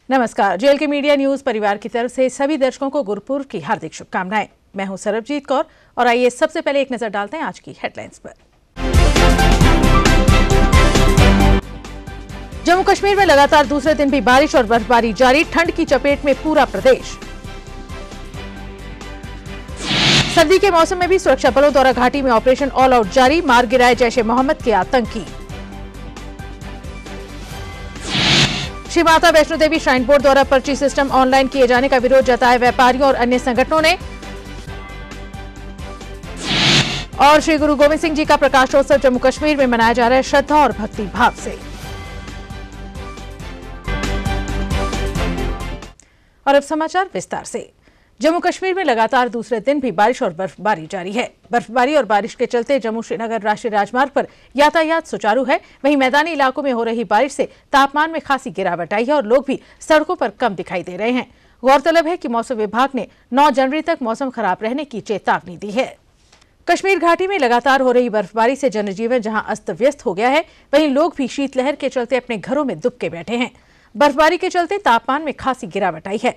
नमस्कार। JLK media news परिवार की तरफ से सभी दर्शकों को गुरुपुरब की हार्दिक शुभकामनाएं। मैं हूं सरबजीत कौर और आइए सबसे पहले एक नजर डालते हैं आज की हेडलाइंस पर। जम्मू कश्मीर में लगातार दूसरे दिन भी बारिश और बर्फबारी जारी, ठंड की चपेट में पूरा प्रदेश। सर्दी के मौसम में भी सुरक्षा बलों द्वारा घाटी में ऑपरेशन ऑल आउट जारी, मार गिराए जैश ए मोहम्मद के आतंकी। श्री माता वैष्णो देवी श्राइन बोर्ड द्वारा पर्ची सिस्टम ऑनलाइन किए जाने का विरोध जताया व्यापारियों और अन्य संगठनों ने। और श्री गुरु गोविंद सिंह जी का प्रकाशोत्सव जम्मू कश्मीर में मनाया जा रहा है श्रद्धा और भक्ति भाव से। और अब समाचार विस्तार से। जम्मू कश्मीर में लगातार दूसरे दिन भी बारिश और बर्फबारी जारी है। बर्फबारी और बारिश के चलते जम्मू श्रीनगर राष्ट्रीय राजमार्ग पर यातायात सुचारू है। वहीं मैदानी इलाकों में हो रही बारिश से तापमान में खासी गिरावट आई है और लोग भी सड़कों पर कम दिखाई दे रहे हैं। गौरतलब है कि मौसम विभाग ने 9 जनवरी तक मौसम खराब रहने की चेतावनी दी है। कश्मीर घाटी में लगातार हो रही बर्फबारी से जनजीवन जहां अस्त व्यस्त हो गया है, वहीं लोग भी शीतलहर के चलते अपने घरों में दुबके बैठे हैं। बर्फबारी के चलते तापमान में खासी गिरावट आई है।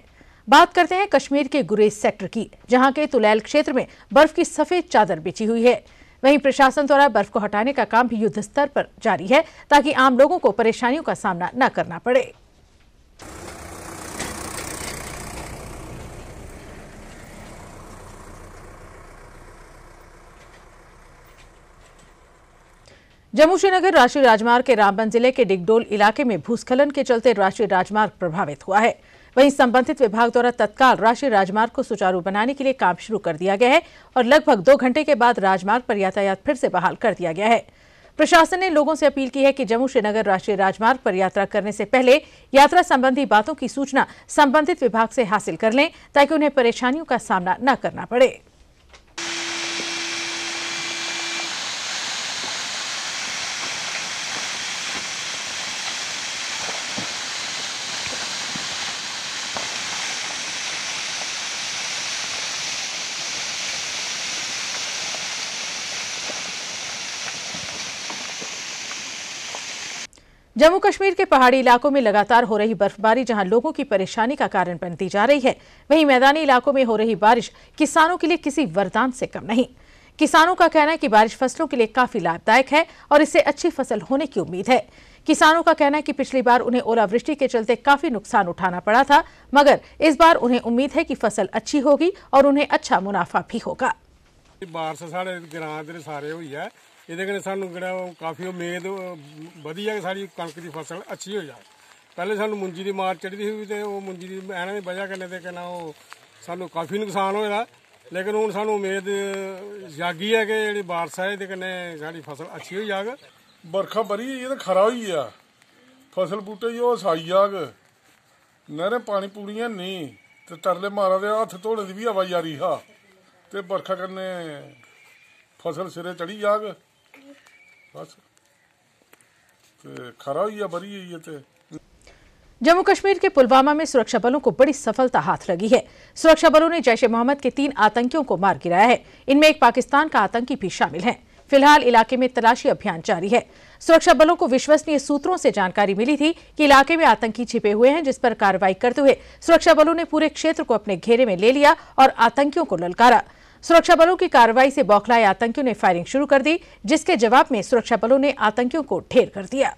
बात करते हैं कश्मीर के गुरेज सेक्टर की, जहां के तुलैल क्षेत्र में बर्फ की सफेद चादर बिछी हुई है। वहीं प्रशासन द्वारा बर्फ को हटाने का काम भी युद्ध स्तर पर जारी है ताकि आम लोगों को परेशानियों का सामना न करना पड़े। जम्मू श्रीनगर राष्ट्रीय राजमार्ग के रामबन जिले के डिगडोल इलाके में भूस्खलन के चलते राष्ट्रीय राजमार्ग प्रभावित हुआ है। वहीं संबंधित विभाग द्वारा तत्काल राष्ट्रीय राजमार्ग को सुचारू बनाने के लिए काम शुरू कर दिया गया है और लगभग 2 घंटे के बाद राजमार्ग पर यातायात फिर से बहाल कर दिया गया है। प्रशासन ने लोगों से अपील की है कि जम्मू श्रीनगर राष्ट्रीय राजमार्ग पर यात्रा करने से पहले यात्रा संबंधी बातों की सूचना संबंधित विभाग से हासिल कर लें ताकि उन्हें परेशानियों का सामना न करना पड़े। जम्मू कश्मीर के पहाड़ी इलाकों में लगातार हो रही बर्फबारी जहां लोगों की परेशानी का कारण बनती जा रही है, वहीं मैदानी इलाकों में हो रही बारिश किसानों के लिए किसी वरदान से कम नहीं। किसानों का कहना है कि बारिश फसलों के लिए काफी लाभदायक है और इससे अच्छी फसल होने की उम्मीद है। किसानों का कहना है कि पिछली बार उन्हें ओलावृष्टि के चलते काफी नुकसान उठाना पड़ा था, मगर इस बार उन्हें उम्मीद है कि फसल अच्छी होगी और उन्हें अच्छा मुनाफा भी होगा। ਇਹਦੇ ਕਨੇ ਸਾਨੂੰ ਜਿਹੜਾ ਕਾਫੀ ਉਮੀਦ ਵਧੀਆ ਕਿ ਸਾਡੀ ਕਣਕ ਦੀ ਫਸਲ ਅੱਛੀ ਹੋ ਜਾਏ। ਪਹਿਲੇ ਸਾਨੂੰ ਮੁੰਜੀ ਦੀ ਮਾਰ ਚੜ੍ਹਦੀ ਸੀ ਤੇ ਉਹ ਮੁੰਜੀ ਦੀ ਇਹਨਾਂ ਦੀ ਵਜ੍ਹਾ ਕਰਨੇ ਤੇ ਕਹਿੰਦਾ ਉਹ ਸਾਨੂੰ ਕਾਫੀ ਨੁਕਸਾਨ ਹੋਇਆ, ਲੇਕਿਨ ਹੁਣ ਸਾਨੂੰ ਉਮੀਦ ਜਾਗੀ ਹੈ ਕਿ ਜਿਹੜੀ ਬਾਰਿਸ਼ ਹੈ ਇਹਦੇ ਕਨੇ ਸਾਡੀ ਫਸਲ ਅੱਛੀ ਹੋ ਜਾਏਗੀ। ਬਰਖਾ ਬਰੀ ਇਹ ਤਾਂ ਖਰਾ ਹੋਈ ਆ, ਫਸਲ ਬੂਟੇ ਜੋ ਸਾਈ ਜਾਗ, ਨਹਿਰੇ ਪਾਣੀ ਪੂੜੀਆਂ ਨਹੀਂ ਤੇ ਤਰਲੇ ਮਾਰਾ ਦੇ ਹੱਥ ਧੋਣੇ ਦੀ ਵੀ ਆਵਾਜ਼ਾਰੀ ਹਾਂ ਤੇ ਬਰਖਾ ਕਰਨੇ ਫਸਲ ਸਿਰੇ ਚੜੀ ਜਾਗ। जम्मू कश्मीर के पुलवामा में सुरक्षा बलों को बड़ी सफलता हाथ लगी है। सुरक्षा बलों ने जैश ए मोहम्मद के 3 आतंकियों को मार गिराया है। इनमें एक पाकिस्तान का आतंकी भी शामिल है। फिलहाल इलाके में तलाशी अभियान जारी है। सुरक्षा बलों को विश्वसनीय सूत्रों से जानकारी मिली थी कि इलाके में आतंकी छिपे हुए हैं, जिस पर कार्रवाई करते हुए सुरक्षा बलों ने पूरे क्षेत्र को अपने घेरे में ले लिया और आतंकियों को ललकारा। सुरक्षा बलों की कार्रवाई से बौखलाए आतंकियों ने फायरिंग शुरू कर दी, जिसके जवाब में सुरक्षा बलों ने आतंकियों को ढेर कर दिया।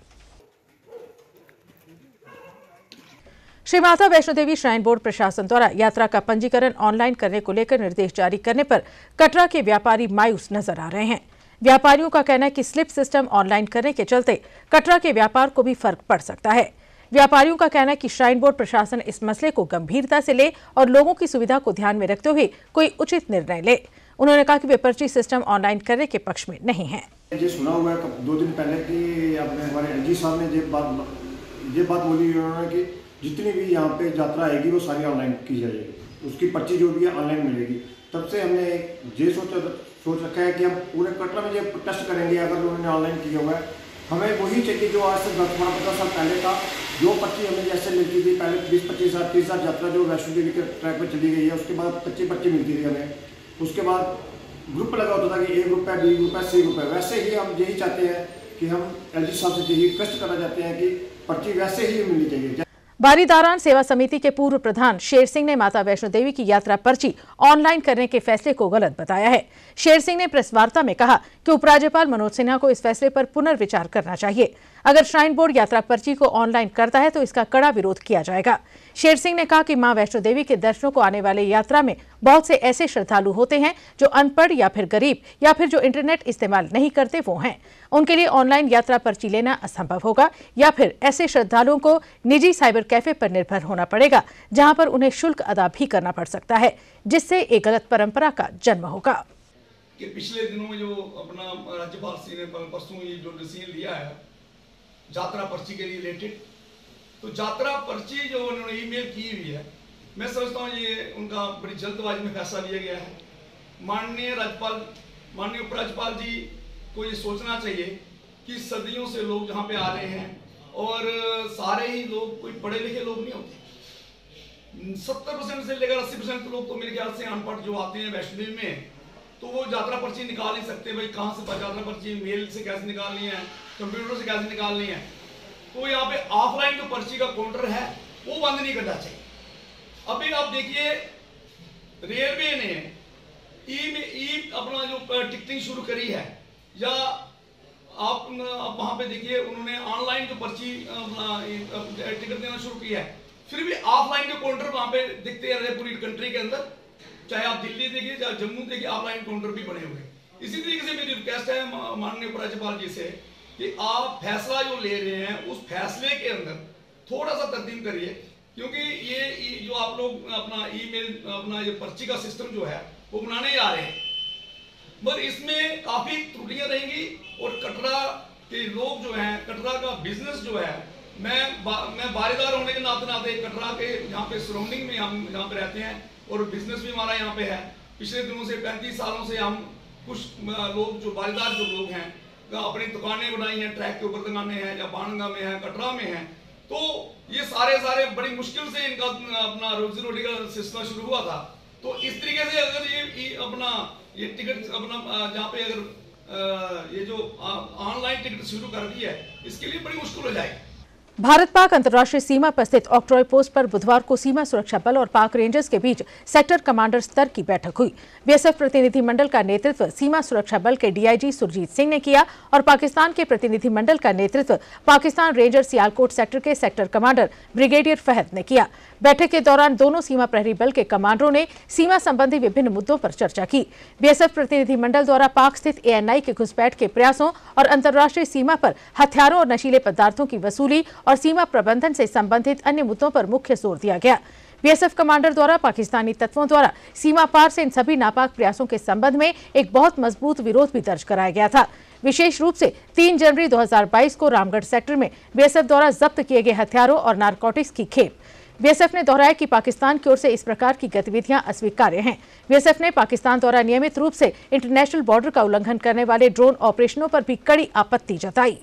श्री माता वैष्णो देवी श्राइन बोर्ड प्रशासन द्वारा यात्रा का पंजीकरण ऑनलाइन करने को लेकर निर्देश जारी करने पर कटरा के व्यापारी मायूस नजर आ रहे हैं। व्यापारियों का कहना है कि स्लिप सिस्टम ऑनलाइन करने के चलते कटरा के व्यापार को भी फर्क पड़ सकता है। व्यापारियों का कहना है कि श्राइन बोर्ड प्रशासन इस मसले को गंभीरता से ले और लोगों की सुविधा को ध्यान में रखते हुए कोई उचित निर्णय ले। उन्होंने कहा कि वे पर्ची सिस्टम ऑनलाइन करने के पक्ष में नहीं है। ये सुना हुआ है 2 दिन पहले कि अपने हमारे एलजी साहब ने ये बात बोली उन्होंने कि जितनी भी यहाँ पे यात्रा आएगी वो सारी ऑनलाइन की जाएगी, उसकी पर्ची जो भी है ऑनलाइन मिलेगी। तब से हमने ये सोच रखा है कि हम पूरे कटरा में ये टेस्ट करेंगे। अगर उन्होंने ऑनलाइन किया हुआ है हमें वही चाहिए जो आज से 10-15 साल पहले था, जो पर्ची हमें जैसे मिलती थी पहले 20-25 साल 30 साल यात्रा जो वैष्णो देवी के ट्रैक पर चली गई है, उसके बाद 25 पर्ची मिलती थी हमें। उसके बाद ग्रुप लगा होता था कि A ग्रुप है, B ग्रुप है, C ग्रुप है। वैसे ही हम यही चाहते हैं कि हम एलजी साहब से यही रिक्वेस्ट करना चाहते हैं कि पर्ची वैसे ही मिलनी चाहिए। बारीदारान सेवा समिति के पूर्व प्रधान शेर सिंह ने माता वैष्णो देवी की यात्रा पर्ची ऑनलाइन करने के फैसले को गलत बताया है। शेर सिंह ने प्रेस वार्ता में कहा कि उपराज्यपाल मनोज सिन्हा को इस फैसले पर पुनर्विचार करना चाहिए। अगर श्राइन बोर्ड यात्रा पर्ची को ऑनलाइन करता है तो इसका कड़ा विरोध किया जाएगा। शेर सिंह ने कहा कि मां वैष्णो देवी के दर्शनों को आने वाले यात्रा में बहुत से ऐसे श्रद्धालु होते हैं जो अनपढ़ या फिर गरीब या फिर जो इंटरनेट इस्तेमाल नहीं करते वो हैं। उनके लिए ऑनलाइन यात्रा पर्ची लेना असंभव होगा या फिर ऐसे श्रद्धालुओं को निजी साइबर कैफे पर निर्भर होना पड़ेगा जहां पर उन्हें शुल्क अदा भी करना पड़ सकता है, जिससे एक गलत परंपरा का जन्म होगा। कि पिछले दिनों में जो अपना राज्यपाल श्री ने परसों ये जो डिसीजन लिया है यात्रा पर्ची के रिलेटेड, तो यात्रा पर्ची जो उन्होंने ईमेल की हुई है, मैं समझता हूँ ये उनका बड़ी जल्दबाजी में फैसला लिया गया है। माननीय राज्यपाल, माननीय उपराज्यपाल जी को ये सोचना चाहिए कि सदियों से लोग यहाँ पे आ रहे हैं और सारे ही लोग कोई पढ़े लिखे लोग नहीं होते। 70% से लेकर 80% लोग तो मेरे ख्याल से अनपढ़ जो आते हैं वैष्णो देवी में, तो वो यात्रा पर्ची निकाल नहीं सकते। भाई कहाँ से यात्रा पर्ची मेल से कैसे निकालनी है, कंप्यूटर से कैसे निकालनी है। तो यहाँ पे ऑफलाइन जो पर्ची का काउंटर है वो बंद नहीं करना चाहिए। अभी आप देखिए रेलवे ने अपना जो टिकटिंग शुरू करी है, या आप वहां पे देखिए उन्होंने ऑनलाइन जो पर्ची टिकट देना शुरू किया है, फिर भी ऑफलाइन के काउंटर वहां पे दिखते रहे पूरी कंट्री के अंदर। चाहे आप दिल्ली देखिए चाहे जम्मू देखिए, ऑफलाइन काउंटर भी बने हुए। इसी तरीके से मेरी रिक्वेस्ट है माननीय उपराज्यपाल जी से कि आप फैसला जो ले रहे हैं उस फैसले के अंदर थोड़ा सा तरतीब करिए, क्योंकि ये जो आप लोग अपना ईमेल अपना ये पर्ची का सिस्टम जो है वो बनाने जा रहे हैं, पर इसमें काफी त्रुटियां रहेंगी। और कटरा के लोग जो हैं, कटरा का बिजनेस जो है, मैं बारीदार होने के नाते कटरा के यहाँ पे सराउंडिंग में हम यहाँ पे रहते हैं और बिजनेस भी हमारा यहाँ पे है। पिछले दिनों से 35 सालों से हम कुछ लोग जो बारीदार जो लोग हैं अपनी दुकानें बनाई हैं, ट्रैक के ऊपर दुकानें हैं, या बाणगंगा में है, कटरा में है। तो ये सारे बड़ी मुश्किल से इनका अपना रोजी रोटी का सिलसिला शुरू हुआ था। तो इस तरीके से अगर ये अपना ये टिकट अपना जहाँ पे अगर ये जो ऑनलाइन टिकट शुरू कर दी है, इसके लिए बड़ी मुश्किल हो जाएगी। भारत पाक अंतर्राष्ट्रीय सीमा पर स्थित ऑक्ट्रॉय पोस्ट पर बुधवार को सीमा सुरक्षा बल और पाक रेंजर्स के बीच सेक्टर कमांडर स्तर की बैठक हुई। बीएसएफ प्रतिनिधिमंडल का नेतृत्व सीमा सुरक्षा बल के डीआईजी सुरजीत सिंह ने किया और पाकिस्तान के प्रतिनिधिमंडल का नेतृत्व पाकिस्तान रेंजर सियालकोट सेक्टर के सेक्टर कमांडर ब्रिगेडियर फहद ने किया। बैठक के दौरान दोनों सीमा प्रहरी बल के कमांडरों ने सीमा संबंधी विभिन्न मुद्दों पर चर्चा की। बीएसएफ प्रतिनिधिमंडल द्वारा पाक स्थित एएनआई के घुसपैठ के प्रयासों और अंतर्राष्ट्रीय सीमा पर हथियारों और नशीले पदार्थों की वसूली और सीमा प्रबंधन से संबंधित अन्य मुद्दों पर मुख्य जोर दिया गया। बीएसएफ कमांडर द्वारा पाकिस्तानी तत्वों द्वारा सीमा पार से इन सभी नापाक प्रयासों के संबंध में एक बहुत मजबूत विरोध भी दर्ज कराया गया था। विशेष रूप से 3 जनवरी 2022 को रामगढ़ सेक्टर में बीएसएफ द्वारा जब्त किए गए हथियारों और नारकोटिक्स की खेप। बीएसएफ ने दोहराया कि पाकिस्तान की ओर से इस प्रकार की गतिविधियां अस्वीकार्य हैं। बीएसएफ ने पाकिस्तान द्वारा नियमित रूप से इंटरनेशनल बॉर्डर का उल्लंघन करने वाले ड्रोन ऑपरेशनों पर भी कड़ी आपत्ति जताई।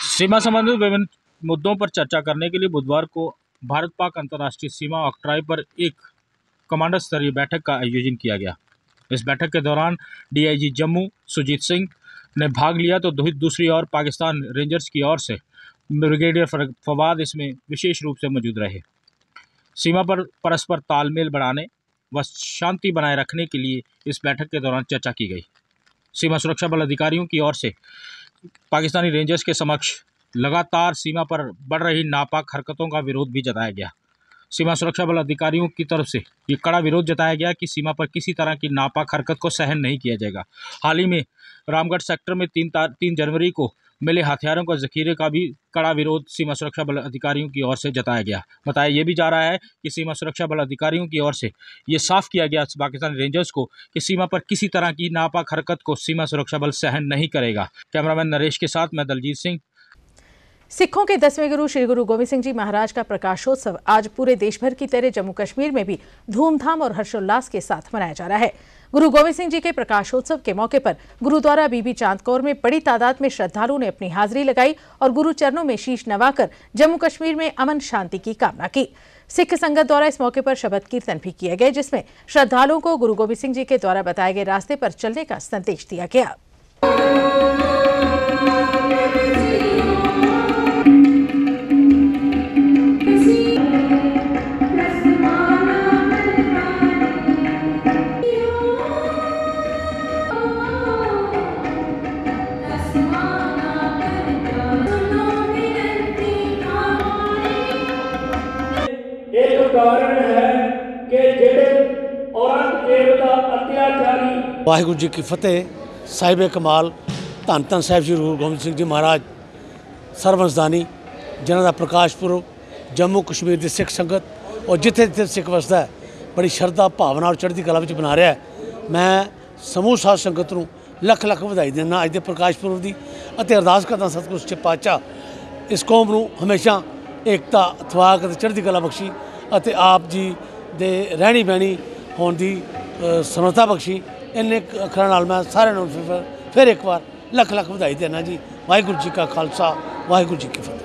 सीमा संबंधित विभिन्न मुद्दों पर चर्चा करने के लिए बुधवार को भारत पाक अंतर्राष्ट्रीय सीमा ऑक्ट्रॉय पर एक कमांडर स्तरीय बैठक का आयोजन किया गया। इस बैठक के दौरान डीआईजी जम्मू सुजीत सिंह ने भाग लिया तो दूसरी ओर पाकिस्तान रेंजर्स की ओर से ब्रिगेडियर फवाद इसमें विशेष रूप से मौजूद रहे। सीमा पर परस्पर तालमेल बढ़ाने व शांति बनाए रखने के लिए इस बैठक के दौरान चर्चा की गई। सीमा सुरक्षा बल अधिकारियों की ओर से पाकिस्तानी रेंजर्स के समक्ष लगातार सीमा पर बढ़ रही नापाक हरकतों का विरोध भी जताया गया। सीमा सुरक्षा बल अधिकारियों की तरफ से ये कड़ा विरोध जताया गया कि सीमा पर किसी तरह की नापाक हरकत को सहन नहीं किया जाएगा। हाल ही में रामगढ़ सेक्टर में 3 जनवरी को मिले हथियारों का जखीरे का भी कड़ा विरोध सीमा सुरक्षा बल अधिकारियों की ओर से जताया गया। बताया ये भी जा रहा है कि सीमा सुरक्षा बल अधिकारियों की ओर से ये साफ किया गया पाकिस्तानी रेंजर्स को कि सीमा पर किसी तरह की नापाक हरकत को सीमा सुरक्षा बल सहन नहीं करेगा। कैमरामैन नरेश के साथ मैं दलजीत सिंह। सिखों के 10वें गुरु श्री गुरु गोविंद सिंह जी महाराज का प्रकाशोत्सव आज पूरे देश भर की तरह जम्मू कश्मीर में भी धूमधाम और हर्षोल्लास के साथ मनाया जा रहा है। गुरु गोविंद सिंह जी के प्रकाशोत्सव के मौके पर गुरुद्वारा बीबी चांद कौर में बड़ी तादाद में श्रद्धालुओं ने अपनी हाजिरी लगाई और गुरु चरणों में शीश नवाकर जम्मू कश्मीर में अमन शांति की कामना की। सिख संगत द्वारा इस मौके पर शबद कीर्तन भी किए गए, जिसमें श्रद्धालुओं को गुरु गोविंद सिंह जी के द्वारा बताए गए रास्ते पर चलने का संदेश दिया गया। कारण है कि जेड़े औरंगजेब दा अत्याचारी। वाहिगुरू जी की फतेह। साहिब कमाल धन धन साहिब श्री गुरु गोबिंद सिंह जी महाराज सरवंशदानी जिन्हों का प्रकाश पुरब जम्मू कश्मीर की सिख संगत और जिथे जिथे सिख वसदा है बड़ी श्रद्धा भावना और चढ़ती कला बना रहा है। मैं समूह साध संगत को लख लख बधाई देना अज के प्रकाश पुरब की अरदास करता सतगुरु सच्चे पातशाह इस कौम को हमेशा एकता इतफाक और चढ़ती कला बख्शी और आप जी दे रहनी बहनी होने की समर्था बख्शी। इन्ने अखरां नाल मैं सारे फिर एक बार लख लख बधाई देना जी। वाहिगुरू जी का खालसा वाहिगुरू जी की फतेह।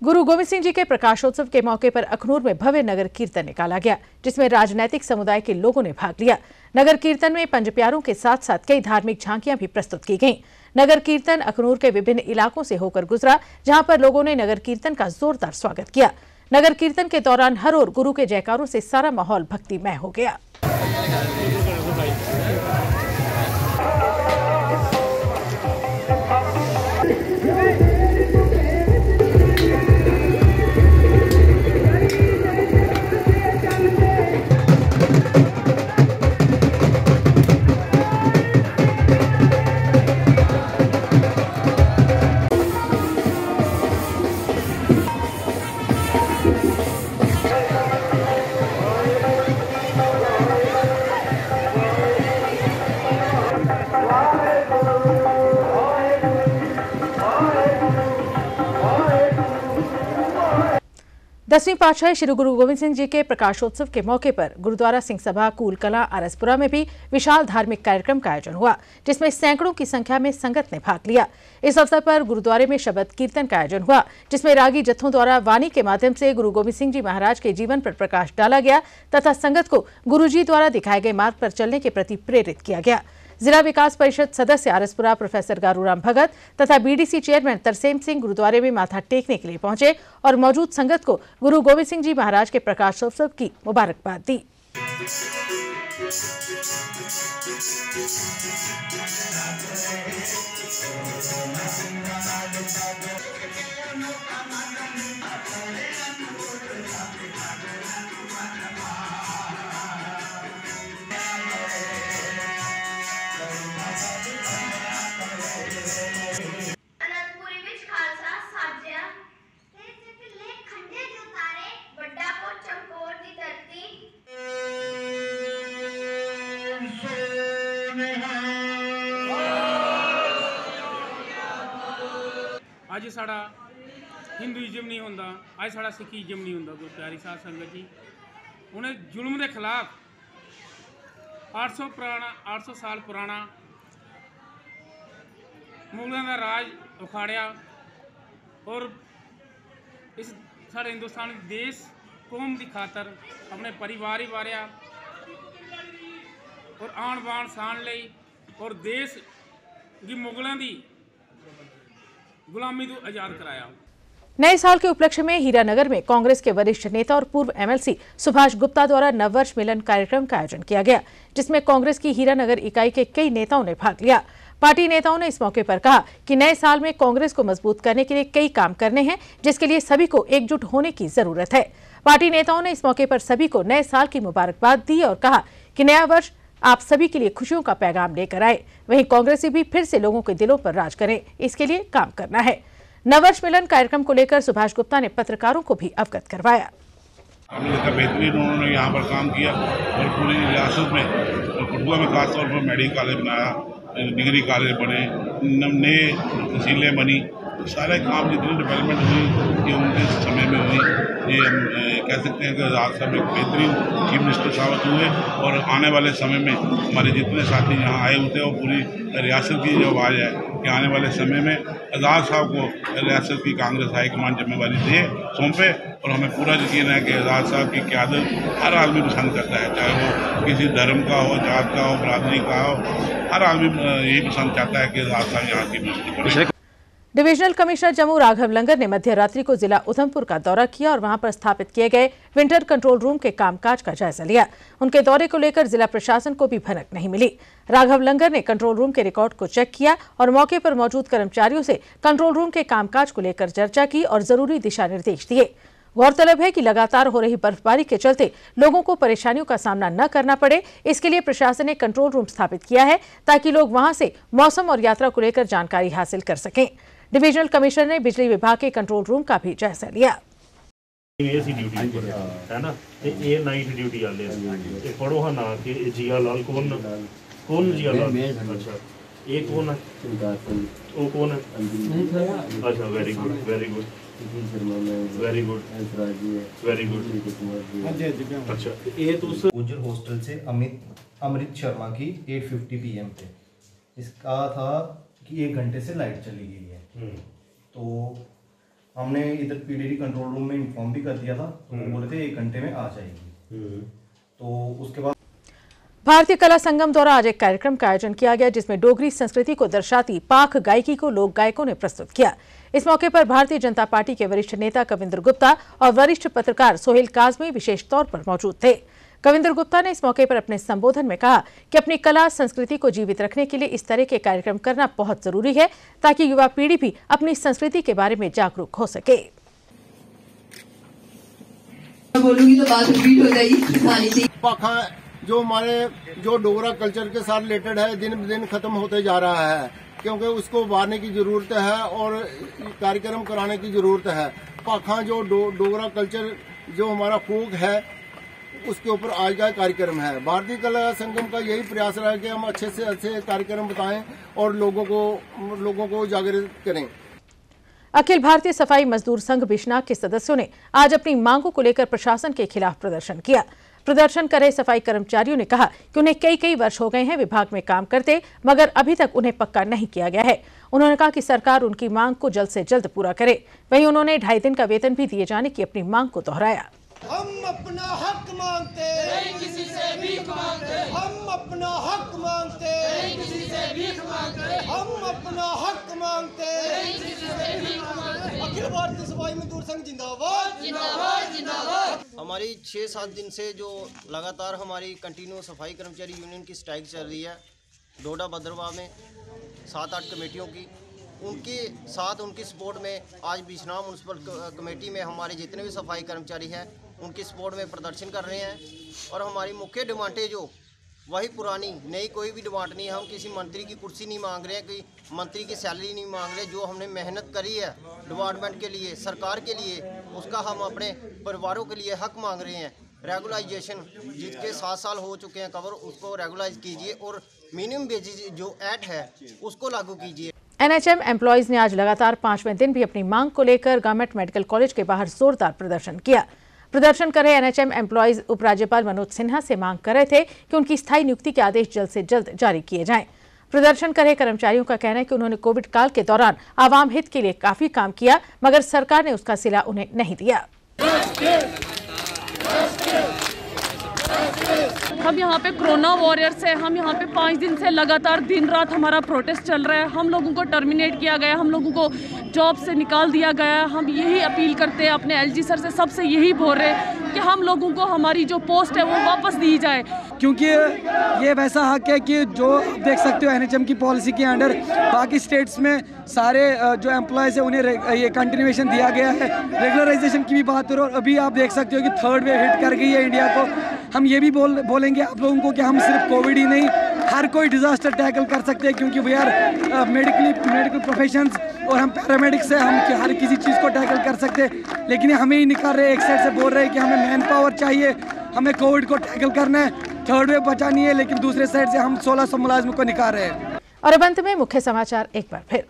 गुरु गोविंद सिंह जी के प्रकाशोत्सव के मौके पर अखनूर में भव्य नगर कीर्तन निकाला गया, जिसमें राजनैतिक समुदाय के लोगों ने भाग लिया। नगर कीर्तन में पंज प्यारों के साथ साथ कई धार्मिक झांकियां भी प्रस्तुत की गईं। नगर कीर्तन अखनूर के विभिन्न इलाकों से होकर गुजरा, जहां पर लोगों ने नगर कीर्तन का जोरदार स्वागत किया। नगर कीर्तन के दौरान हर ओर गुरु के जयकारों से सारा माहौल भक्तिमय हो गया। दसवीं पातशाही श्री गुरु गोविंद सिंह जी के प्रकाशोत्सव के मौके पर गुरुद्वारा सिंह सभा कूल कलां आरसपुरा में भी विशाल धार्मिक कार्यक्रम का आयोजन हुआ, जिसमें सैकड़ों की संख्या में संगत ने भाग लिया। इस अवसर पर गुरुद्वारे में शबद कीर्तन का आयोजन हुआ, जिसमें रागी जत्थों द्वारा वाणी के माध्यम से गुरु गोविंद सिंह जी महाराज के जीवन पर प्रकाश डाला गया तथा संगत को गुरु जी द्वारा दिखाए गए मार्ग पर चलने के प्रति प्रेरित किया गया। जिला विकास परिषद सदस्य आरसपुरा प्रोफेसर गारूराम भगत तथा बीडीसी चेयरमैन तरसेम सिंह गुरुद्वारे में माथा टेकने के लिए पहुंचे और मौजूद संगत को गुरु गोविंद सिंह जी महाराज के प्रकाशोत्सव की मुबारकबाद दी। अज साड़ा हिंदुइज्म नहीं होंदा, अज साड़ा सिखिज्म नहीं होंदा। गुरु प्यारी साध संगत जी उन्हें जुल्म के खिलाफ 800 साल पुराना मुगलों का राज उखाड़िया और इस साढ़े हिंदुस्तान देश कौम की खातर अपने परिवार ही वारिया और आन बान शान लई और देश की मुगलों की गुलामी तो आजाद कराया। नए साल के उपलक्ष्य में हीरानगर में कांग्रेस के वरिष्ठ नेता और पूर्व एमएलसी सुभाष गुप्ता द्वारा नववर्ष मिलन कार्यक्रम का आयोजन किया गया, जिसमें कांग्रेस की हीरानगर इकाई के कई नेताओं ने भाग लिया। पार्टी नेताओं ने इस मौके पर कहा कि नए साल में कांग्रेस को मजबूत करने के लिए कई काम करने हैं, जिसके लिए सभी को एकजुट होने की जरूरत है। पार्टी नेताओं ने इस मौके पर सभी को नए साल की मुबारकबाद दी और कहा कि नया वर्ष आप सभी के लिए खुशियों का पैगाम लेकर आए। वहीं कांग्रेसी भी फिर से लोगों के दिलों पर राज करें, इसके लिए काम करना है। नववर्ष मिलन कार्यक्रम को लेकर सुभाष गुप्ता ने पत्रकारों को भी अवगत करवाया। बेहतरीन उन्होंने यहाँ पर काम किया और पूरी रियासत में और कठुआ में खासतौर पर मेडिकल कॉलेज बनाया, डिग्री कॉलेज बने, नए तहसीलें बनी, सारे काम जितनी डेवलपमेंट हुई ये उनके समय में हुई। ये हम कह सकते हैं कि आजाद साहब एक बेहतरीन चीफ मिनिस्टर साबित हुए और आने वाले समय में हमारे जितने साथी यहाँ आए होते हैं और पूरी रियासत की जो आवाज़ है कि आने वाले समय में आजाद साहब को रियासत की कांग्रेस हाईकमान जिम्मेवारी दे सौंपे और हमें पूरा यकीन है कि आजाद साहब की क़यादत हर आदमी पसंद करता है, चाहे वो किसी धर्म का हो, जात का हो, बरादरी का हो, हर आदमी यही पसंद चाहता है कि आजाद साहब यहाँ की मिनिस्ट्री बने। डिविजनल कमिश्नर जम्मू राघव लंगर ने मध्य रात्रि को जिला उधमपुर का दौरा किया और वहां पर स्थापित किए गए विंटर कंट्रोल रूम के कामकाज का जायजा लिया। उनके दौरे को लेकर जिला प्रशासन को भी भनक नहीं मिली। राघव लंगर ने कंट्रोल रूम के रिकॉर्ड को चेक किया और मौके पर मौजूद कर्मचारियों से कंट्रोल रूम के कामकाज को लेकर चर्चा की और जरूरी दिशा निर्देश दिए। गौरतलब है कि लगातार हो रही बर्फबारी के चलते लोगों को परेशानियों का सामना न करना पड़े, इसके लिए प्रशासन ने कंट्रोल रूम स्थापित किया है ताकि लोग वहां से मौसम और यात्रा को लेकर जानकारी हासिल कर सकें। डिविजनल कमिश्नर ने बिजली विभाग के कंट्रोल रूम का भी जायजा लिया। है ना, ये नाइट ड्यूटी वाले ये पढ़ो हाँ ना कि जिया लाल कौन कौन जिया लाल, अच्छा ये कौन है, वो कौन है, अच्छा very good very good very good very good. अच्छा ये तो गुजर हॉस्टल से अमृत शर्मा की 8:50 PM पे इसका था कि 1 घंटे से लाइट चली गई है। तो हमने इधर पीडीडी कंट्रोल रूम में इन्फॉर्म भी कर दिया था, तो वो बोले थे 1 घंटे में आ जाएगी। तो उसके बाद भारतीय कला संगम द्वारा आज एक कार्यक्रम का आयोजन किया गया जिसमें डोगरी संस्कृति को दर्शाती पाक गायकी को लोक गायकों ने प्रस्तुत किया। इस मौके पर भारतीय जनता पार्टी के वरिष्ठ नेता कविंद्र गुप्ता और वरिष्ठ पत्रकार सोहेल काजमी विशेष तौर पर मौजूद थे। कविंद्र गुप्ता ने इस मौके पर अपने संबोधन में कहा कि अपनी कला संस्कृति को जीवित रखने के लिए इस तरह के कार्यक्रम करना बहुत जरूरी है ताकि युवा पीढ़ी भी अपनी संस्कृति के बारे में जागरूक हो सके। बोलूंगी तो बात रिपीट हो जाएगी। जो हमारे जो डोगरा कल्चर के साथ रिलेटेड है, दिन ब दिन खत्म होते जा रहा है, क्योंकि उसको उभारने की जरूरत है और कार्यक्रम कराने की जरूरत है। पाखा जो डोगरा कल्चर जो हमारा फोक है उसके ऊपर आज का कार्यक्रम है। भारतीय कला संगम का यही प्रयास रहा है कि हम अच्छे से अच्छे कार्यक्रम बताएं और लोगों को जागृत करें। अखिल भारतीय सफाई मजदूर संघ बिश्नाक के सदस्यों ने आज अपनी मांगों को लेकर प्रशासन के खिलाफ प्रदर्शन किया। प्रदर्शन कर रहे सफाई कर्मचारियों ने कहा कि उन्हें कई वर्ष हो गए हैं विभाग में काम करते, मगर अभी तक उन्हें पक्का नहीं किया गया है। उन्होंने कहा कि सरकार उनकी मांग को जल्द से जल्द पूरा करे। वहीं उन्होंने 2.5 दिन का वेतन भी दिए जाने की अपनी मांग को दोहराया। हम अपना हक मांगते, नहीं किसी से भीख मांगते। हम अपना हक मांगते, नहीं किसी से भीख मांगते। हम अपना हक मांगते, नहीं किसी से भीख मांगते। अखिल भारतीय सफाई मजदूर संघ जिंदाबाद जिंदाबाद जिंदाबाद। हमारी 6-7 दिन से जो लगातार हमारी कंटिन्यू सफाई कर्मचारी यूनियन की स्ट्राइक चल रही है डोडा भद्रवाह में 7-8 कमेटियों की, उनके साथ उनकी सपोर्ट में आज बिश्नाक म्यूनसिपल कमेटी में हमारे जितने भी सफाई कर्मचारी हैं उनकी सपोर्ट में प्रदर्शन कर रहे हैं। और हमारी मुख्य डिमांडें जो वही पुरानी, नई कोई भी डिमांड नहीं है। हम किसी मंत्री की कुर्सी नहीं मांग रहे हैं, कोई मंत्री की सैलरी नहीं मांग रहे। जो हमने मेहनत करी है डिपार्टमेंट के लिए, सरकार के लिए, उसका हम अपने परिवारों के लिए हक मांग रहे हैं। रेगुलाइजेशन जिसके 7 साल हो चुके हैं कवर, उसको रेगुलाइज कीजिए और मिनिमम वेजेस जो एक्ट है उसको लागू कीजिए। NHM एम्प्लॉइज ने आज लगातार 5वें दिन भी अपनी मांग को लेकर गवर्नमेंट मेडिकल कॉलेज के बाहर जोरदार प्रदर्शन किया। प्रदर्शन कर रहे NHM एम्प्लॉइज उपराज्यपाल मनोज सिन्हा से मांग कर रहे थे कि उनकी स्थायी नियुक्ति के आदेश जल्द से जल्द जारी किए जाएं। प्रदर्शन कर रहे कर्मचारियों का कहना है कि उन्होंने कोविड काल के दौरान आवाम हित के लिए काफी काम किया, मगर सरकार ने उसका सिला उन्हें नहीं दिया। हम यहाँ पे कोरोना वॉरियर्स है। हम यहाँ पे 5 दिन से लगातार दिन रात हमारा प्रोटेस्ट चल रहा है। हम लोगों को टर्मिनेट किया गया, हम लोगों को जॉब से निकाल दिया गया। हम यही अपील करते हैं अपने LG सर से, सबसे यही बोल रहे हैं कि हम लोगों को हमारी जो पोस्ट है वो वापस दी जाए, क्योंकि ये वैसा हक है कि जो देख सकते हो NHM की पॉलिसी के अंडर बाकी स्टेट्स में सारे जो एम्प्लॉयज़ है उन्हें ये कंटिन्यूएशन दिया गया है। रेगुलराइजेशन की भी बात करो, अभी आप देख सकते हो कि 3rd वेव हिट कर गई है इंडिया को। हम ये भी बोलेंगे आप लोगों को कि हम सिर्फ कोविड ही नहीं, हर कोई डिजास्टर टैकल कर सकते हैं, क्योंकि वी आर मेडिकल प्रोफेशंस और हम पैरामेडिक्स है, हम हर किसी चीज़ को टैकल कर सकते हैं। लेकिन हमें ही निकाल रहे, एक साइड से बोल रहे हैं कि हमें मैन पावर चाहिए, हमें कोविड को टैकल करना है, 3rd वेव बचानी है, लेकिन दूसरे साइड से हम 1600 मुलाजिमों को निकाल रहे हैं। और अब अंत में मुख्य समाचार एक बार फिर।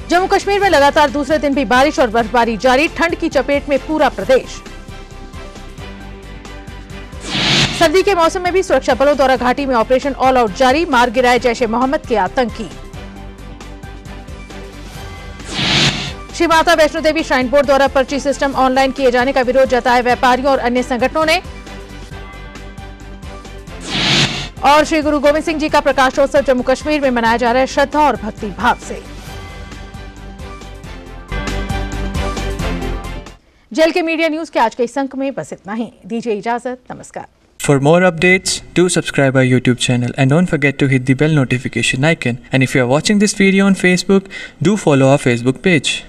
जम्मू कश्मीर में लगातार दूसरे दिन भी बारिश और बर्फबारी जारी, ठंड की चपेट में पूरा प्रदेश। सर्दी के मौसम में भी सुरक्षा बलों द्वारा घाटी में ऑपरेशन ऑल आउट जारी, मार गिराए जैश-ए-मोहम्मद के आतंकी। श्री माता वैष्णो देवी श्राइन बोर्ड द्वारा पर्ची सिस्टम ऑनलाइन किए जाने का विरोध जताया व्यापारियों और अन्य संगठनों ने। और श्री गुरु गोविंद सिंह जी का प्रकाशोत्सव जम्मू कश्मीर में मनाया जा रहा है श्रद्धा और भक्ति भाव से। जेल के मीडिया न्यूज के आज के इस अंक में बस इतना ही। दीजिए इजाजत, नमस्कार। For more updates, do subscribe our YouTube channel and don't forget to hit the bell notification icon. And if you are watching this video on Facebook, do follow our Facebook page.